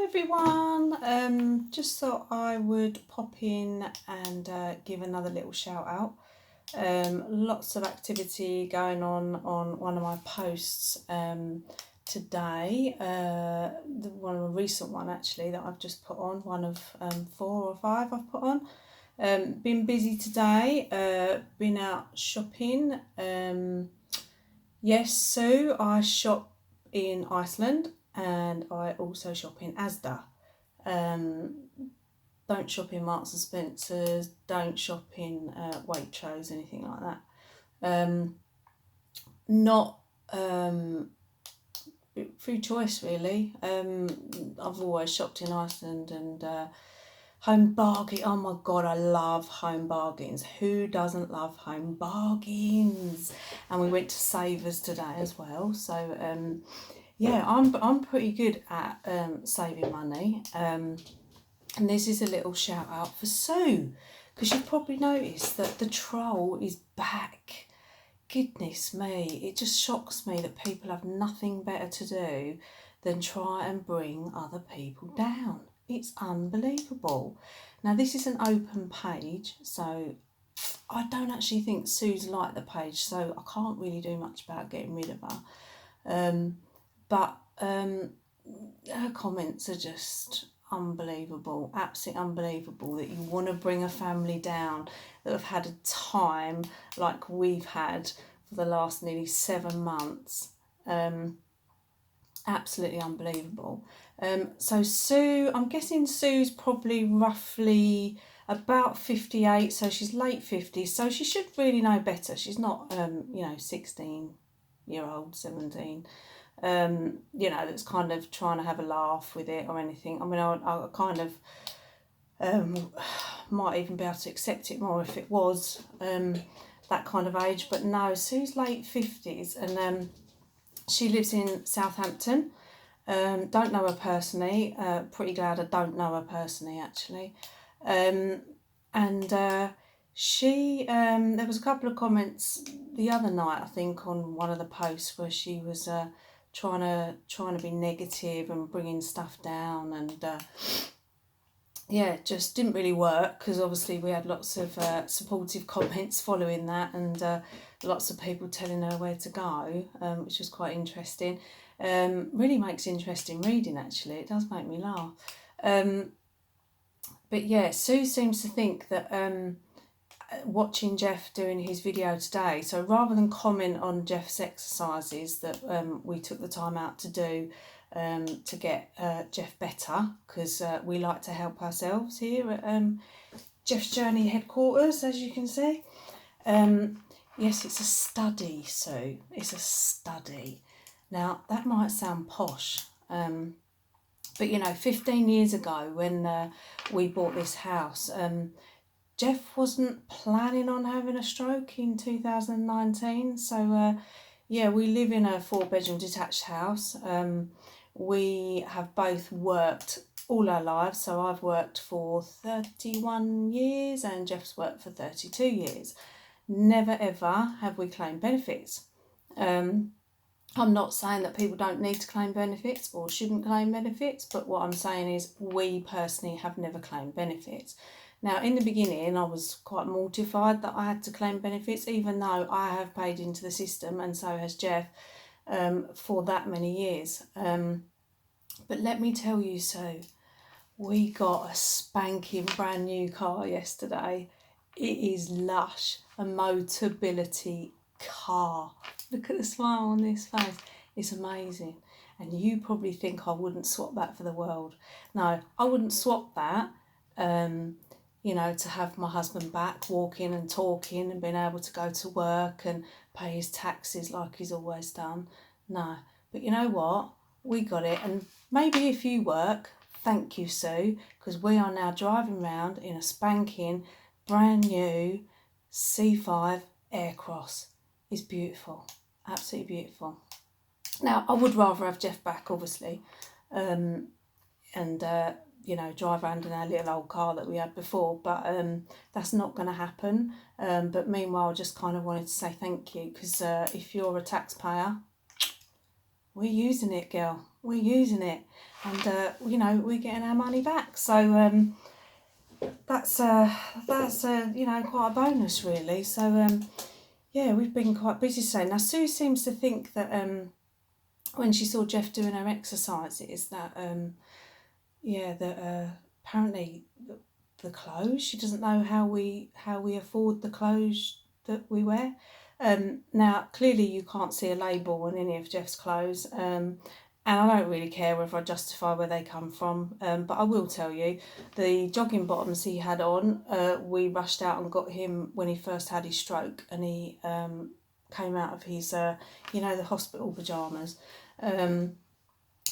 everyone, just thought I would pop in and give another little shout out. Lots of activity going on one of my posts today, one of a recent one actually that I've just put on, one of 4 or 5 I've put on. Been busy today, been out shopping. Yes, so I shop in Iceland and I also shop in Asda. Don't shop in Marks and Spencer's, don't shop in Waitrose, anything like that. Not through choice really. I've always shopped in Iceland and Home Bargain. Oh my god, I love Home Bargains. Who doesn't love Home Bargains? And we went to Savers today as well. So yeah, I'm pretty good at saving money. And this is a little shout out for Sue, because you've probably noticed that the troll is back. Goodness me, it just shocks me that people have nothing better to do than try and bring other people down. It's unbelievable. Now this is an open page, so I don't actually think Sue's liked the page, so I can't really do much about getting rid of her. But her comments are just unbelievable, absolutely unbelievable, that you want to bring a family down that have had a time like we've had for the last nearly 7 months. Absolutely unbelievable. So Sue, I'm guessing Sue's probably roughly about 58, so she's late 50s, so she should really know better. She's not 16-year-old, 17, that's kind of trying to have a laugh with it or anything. I mean, I kind of might even be able to accept it more if it was that kind of age, but no, Sue's late 50s and she lives in Southampton. Don't know her personally, pretty glad I don't know her personally actually. She there was a couple of comments the other night, I think, on one of the posts where she was trying to be negative and bringing stuff down, and just didn't really work, because obviously we had lots of supportive comments following that, and lots of people telling her where to go, which was quite interesting. Really makes interesting reading actually. It does make me laugh. But yeah, Sue seems to think that watching Jeff doing his video today, so rather than comment on Jeff's exercises that we took the time out to do to get Jeff better, because we like to help ourselves here at Jeff's Journey headquarters, as you can see. Yes, it's a study, Sue. It's a study. Now, that might sound posh, but 15 years ago when we bought this house, Jeff wasn't planning on having a stroke in 2019. So, we live in a 4-bedroom detached house. We have both worked all our lives. So I've worked for 31 years and Jeff's worked for 32 years. Never ever have we claimed benefits. I'm not saying that people don't need to claim benefits or shouldn't claim benefits, but what I'm saying is we personally have never claimed benefits. Now, in the beginning, I was quite mortified that I had to claim benefits, even though I have paid into the system, and so has Jeff, for that many years. But let me tell you, so we got a spanking brand new car yesterday. It is lush, a Motability car. Look at the smile on this face. It's amazing. And you probably think I wouldn't swap that for the world. No, I wouldn't swap that, to have my husband back walking and talking and being able to go to work and pay his taxes like he's always done. No, but you know what? We got it. And maybe if you work, thank you, Sue, because we are now driving around in a spanking brand new C5 Aircross. It's beautiful, absolutely beautiful. Now, I would rather have Jeff back, obviously, and drive around in our little old car that we had before, but that's not going to happen. But meanwhile, I just kind of wanted to say thank you, because if you're a taxpayer, we're using it, girl. We're using it, and we're getting our money back. So that's quite a bonus, really. So we've been quite busy today. Now Sue seems to think that when she saw Jeff doing her exercises, that apparently the clothes, she doesn't know how we afford the clothes that we wear. Now clearly you can't see a label on any of Jeff's clothes, and I don't really care whether I justify where they come from, but I will tell you, the jogging bottoms he had on, we rushed out and got him when he first had his stroke, and he came out of his the hospital pyjamas, and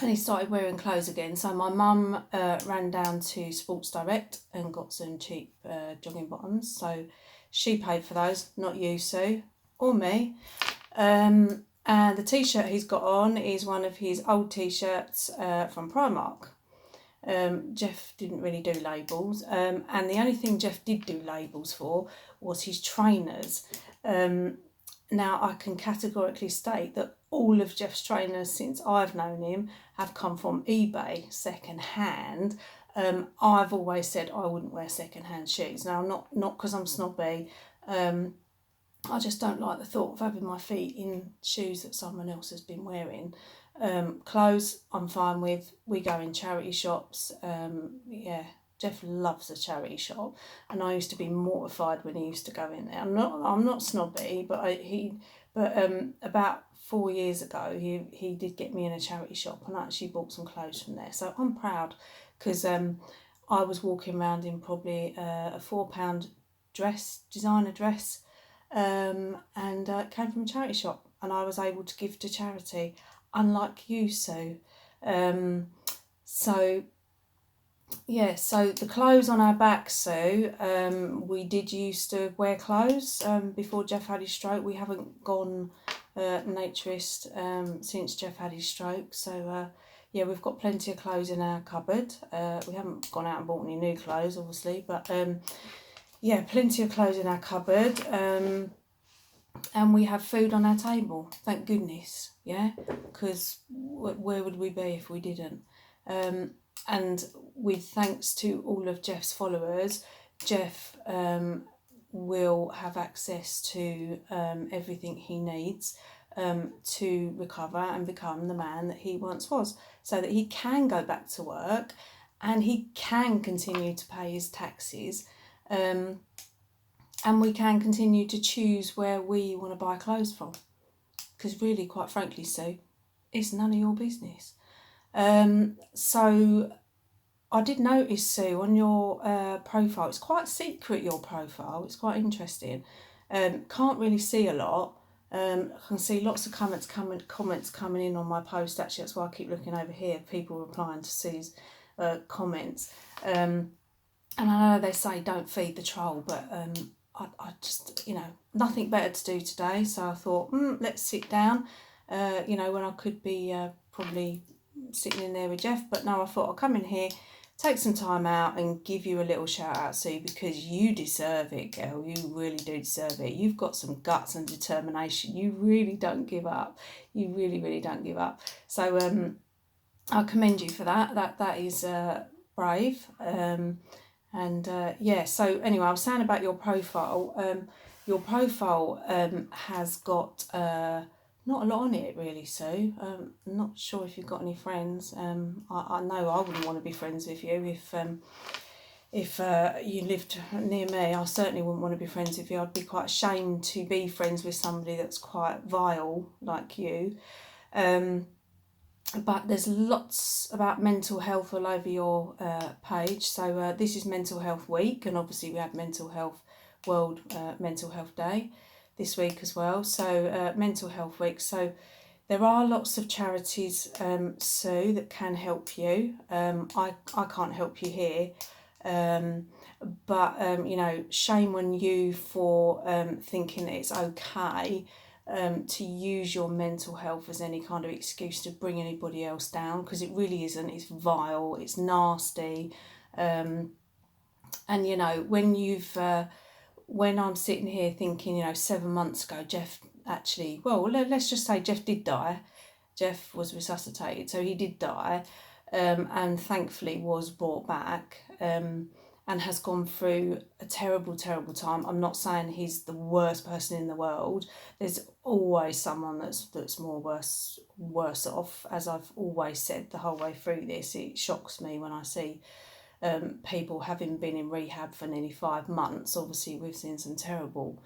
he started wearing clothes again. So my mum ran down to Sports Direct and got some cheap jogging bottoms. So she paid for those, not you, Sue, or me. And the t-shirt he's got on is one of his old t-shirts from Primark. Jeff didn't really do labels. And the only thing Jeff did do labels for was his trainers. Now, I can categorically state that all of Jeff's trainers since I've known him have come from eBay, second hand. I've always said I wouldn't wear second hand shoes. Now, not because I'm snobby. I just don't like the thought of having my feet in shoes that someone else has been wearing. Clothes, I'm fine with. We go in charity shops. Jeff loves a charity shop, and I used to be mortified when he used to go in there. I'm not snobby, but about 4 years ago he did get me in a charity shop, and I actually bought some clothes from there. So I'm proud, because I was walking around in probably a £4 designer dress, and it came from a charity shop, and I was able to give to charity, unlike you, Sue. So the clothes on our back, Sue, we did used to wear clothes before Jeff had his stroke. We haven't gone naturist since Jeff had his stroke. So, we've got plenty of clothes in our cupboard. We haven't gone out and bought any new clothes, obviously, but plenty of clothes in our cupboard. And we have food on our table, thank goodness, because where would we be if we didn't? And with thanks to all of Jeff's followers, Jeff will have access to everything he needs to recover and become the man that he once was, so that he can go back to work and he can continue to pay his taxes, and we can continue to choose where we want to buy clothes from. Because really, quite frankly, Sue, it's none of your business. So I did notice, Sue, on your profile, it's quite secret, your profile. It's quite interesting. Can't really see a lot. I can see lots of comments coming in on my post. Actually, that's why I keep looking over here. People replying to Sue's comments. And I know they say don't feed the troll, but I just, nothing better to do today. So I thought, let's sit down, when I could be probably sitting in there with Jeff. But no, I thought I'll come in here, take some time out and give you a little shout out, Sue, because you deserve it, girl. You really do deserve it. You've got some guts and determination. You really don't give up. You really, really don't give up. So I commend you for that. That is brave. So anyway, I was saying about your profile. Your profile has got not a lot on it, really, Sue. I'm not sure if you've got any friends. I know I wouldn't want to be friends with you if you lived near me. I certainly wouldn't want to be friends with you. I'd be quite ashamed to be friends with somebody that's quite vile like you. But there's lots about mental health all over your page. So this is Mental Health Week, and obviously we had World Mental Health Day this week as well. So Mental Health Week. So there are lots of charities, Sue, that can help you. I can't help you here. But shame on you for thinking that it's okay to use your mental health as any kind of excuse to bring anybody else down, because it really isn't. It's vile, it's nasty, and when I'm sitting here thinking, 7 months ago, Jeff actually, let's just say Jeff did die, Jeff was resuscitated, so he did die, and thankfully was brought back, and has gone through a terrible, terrible time. I'm not saying he's the worst person in the world. There's always someone that's more worse off. As I've always said the whole way through this, it shocks me when I see people having been in rehab for nearly 5 months. Obviously, we've seen some terrible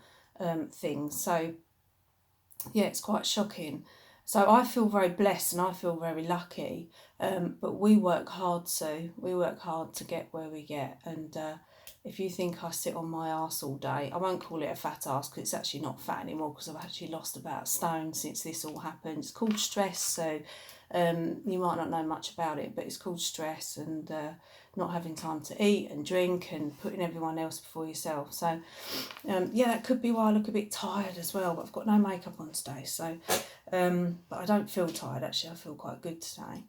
things. So, yeah, it's quite shocking. So I feel very blessed and I feel very lucky. But we work hard, so we work hard to get where we get. And if you think I sit on my arse all day, I won't call it a fat arse because it's actually not fat anymore, because I've actually lost about a stone since this all happened. It's called stress, so you might not know much about it, but it's called stress, and not having time to eat and drink and putting everyone else before yourself. So yeah, that could be why I look a bit tired as well, but I've got no makeup on today, so but I don't feel tired actually. I feel quite good today.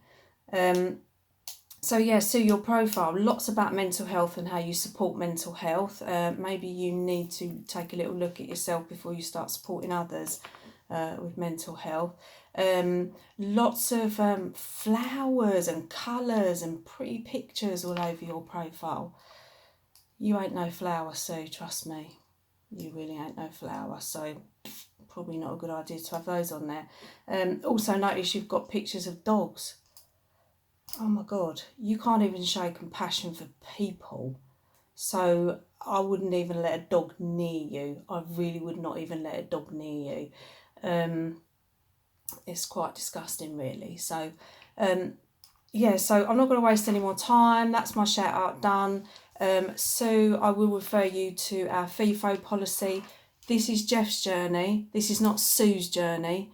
So yeah, so your profile, lots about mental health and how you support mental health. Maybe you need to take a little look at yourself before you start supporting others with mental health. Lots of flowers and colours and pretty pictures all over your profile. You ain't no flower, so trust me, you really ain't no flower, so probably not a good idea to have those on there. Also notice you've got pictures of dogs. Oh my God, you can't even show compassion for people. So I wouldn't even let a dog near you. I really would not even let a dog near you. It's quite disgusting, really. So yeah, so I'm not going to waste any more time. That's my shout out done. So I will refer you to our FIFO policy. This is Jeff's journey. This is not Sue's journey.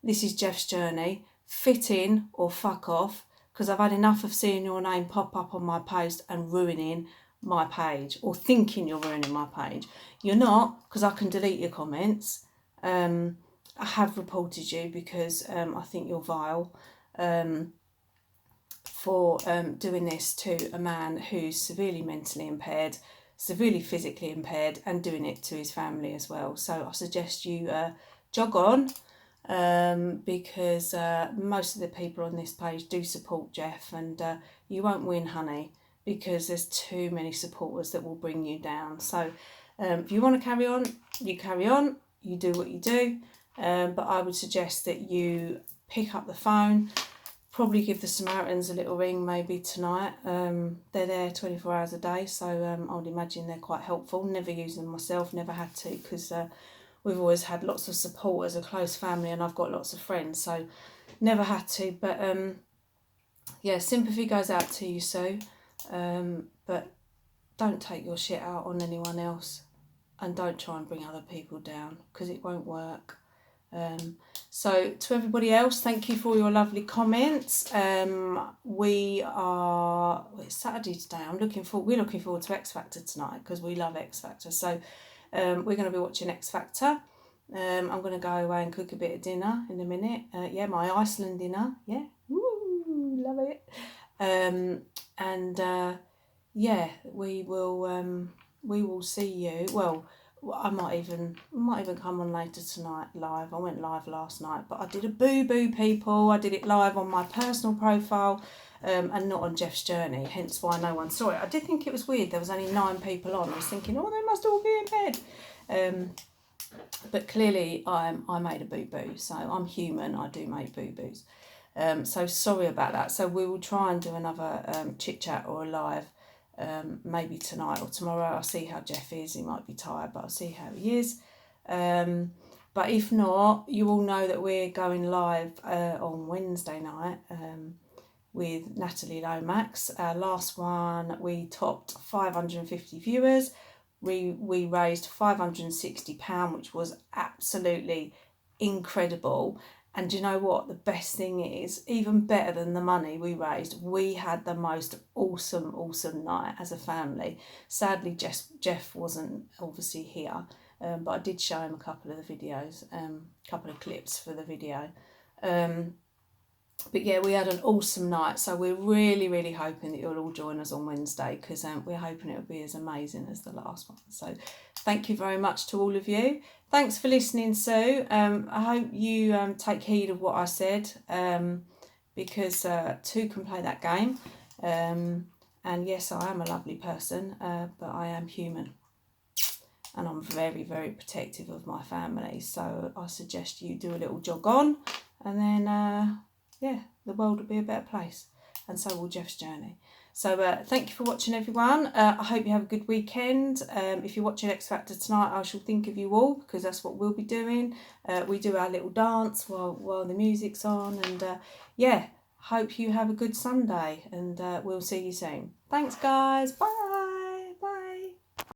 This is Jeff's journey. Fit in or fuck off, because I've had enough of seeing your name pop up on my post and ruining my page, or thinking you're ruining my page. You're not, because I can delete your comments. I have reported you because I think you're vile for doing this to a man who's severely mentally impaired, severely physically impaired, and doing it to his family as well. So I suggest you jog on, because most of the people on this page do support Jeff, and you won't win, honey, because there's too many supporters that will bring you down. So if you want to carry on, you do what you do, but I would suggest that you pick up the phone, probably give the Samaritans a little ring maybe tonight. They're there 24 hours a day, so I would imagine they're quite helpful. Never used them myself, never had to, because we've always had lots of support as a close family, and I've got lots of friends, so never had to. But yeah, sympathy goes out to you, Sue. But don't take your shit out on anyone else, and don't try and bring other people down, because it won't work. So to everybody else, thank you for your lovely comments. It's Saturday today. We're looking forward to X Factor tonight, because we love X Factor. So we're going to be watching X Factor. I'm going to go away and cook a bit of dinner in a minute. Yeah, my Iceland dinner. Yeah, woo, love it. Yeah, we will see you. Well, I might even come on later tonight live. I went live last night, but I did a boo-boo, people. I did it live on my personal profile, and not on Jeff's journey, hence why no one saw it. I did think it was weird, there was only 9 people on. I was thinking, oh, they must all be in bed. But clearly I made a boo-boo, so I'm human, I do make boo-boos. So sorry about that. So we will try and do another chit-chat or a live, maybe tonight or tomorrow. I'll see how Jeff is. He might be tired, but I'll see how he is. But if not, you all know that we're going live on Wednesday night with Natalie Lomax. Our last one, we topped 550 viewers. We raised £560, which was absolutely incredible. And do you know what? The best thing is, even better than the money we raised, we had the most awesome night as a family. Sadly, Jeff wasn't obviously here, but I did show him a couple of the videos, couple of clips for the video. But yeah, we had an awesome night, so we're really hoping that you'll all join us on Wednesday, because we're hoping it'll be as amazing as the last one. So thank you very much to all of you. Thanks for listening, Sue. I hope you take heed of what I said, because two can play that game. And yes, I am a lovely person, but I am human. And I'm very, very protective of my family. So I suggest you do a little jog on, and then, yeah, the world will be a better place. And so will Jeff's journey. So thank you for watching, everyone. I hope you have a good weekend. If you're watching X Factor tonight, I shall think of you all, because that's what we'll be doing. We do our little dance while the music's on. And yeah, hope you have a good Sunday, and we'll see you soon. Thanks, guys. Bye.